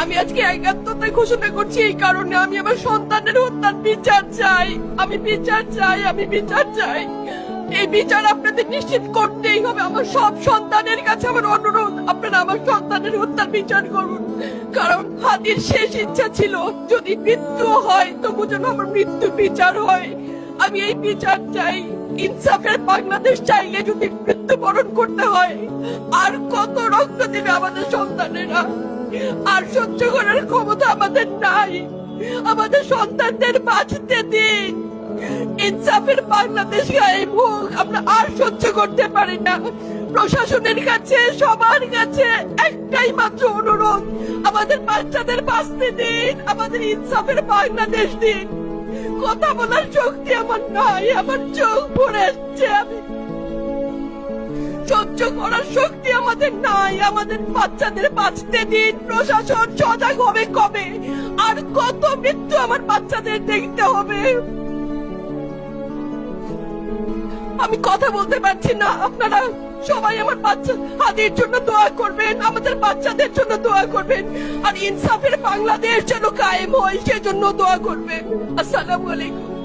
আমি আজকে একাত্মতা ঘোষণা করছি এই কারণে, আমি আমার সন্তানের হত্যার বিচার চাই। আমি বিচার চাই, আমি বিচার চাই। এই বিচার আপনাদের নিশ্চিত করতেই হবে। আমার সব সন্তানের কাছে আমার অনুরোধ, আপনারা আমার সন্তানের হত্যার বিচার করুন। কারণ হাদির শেষ ইচ্ছা ছিল যদি মৃত্যু হয় তবু যেন আমার মৃত্যু বিচার হয়। আমি এই বিচার চাই। ইনসাফের বাংলাদেশ চাইলে যদি মৃত্যুবরণ করতে হয়, আর কত রক্ত দিবে আমাদের সন্তানেরা? আর সহ্য করার ক্ষমতা আমাদের নাই। আমাদের সন্তানদের বাঁচতে দিন। ইনসাফের বাংলাদেশ গায়েব হোক। আমরা আর সহ্য করতে পারি না। প্রশাসনের কাছে, সবার কাছে একটাই মাত্র অনুরোধ, আমাদের বাচ্চাদের বাঁচতে দিন, আমাদের ইনসাফের বাংলাদেশ দিন। কথা বলার শক্তি আমার নাই, আমার চোখ ভরে আসছে। আমি সহ্য করার শক্তি আমাদের নাই। আমাদের বাচ্চাদের বাঁচতে দিন। প্রশাসন সজাগ হবে কবে? আর কত মৃত্যু আমার বাচ্চাদের দেখতে হবে? আমি কথা বলতে পারছি না। আপনারা সবাই আমার বাচ্চা হাদির জন্য দোয়া করবেন, আমাদের বাচ্চাদের জন্য দোয়া করবেন, আর ইনসাফের বাংলাদেশ যেন কায়েম হয় সেজন্য দোয়া করবেন। আসসালামু আলাইকুম।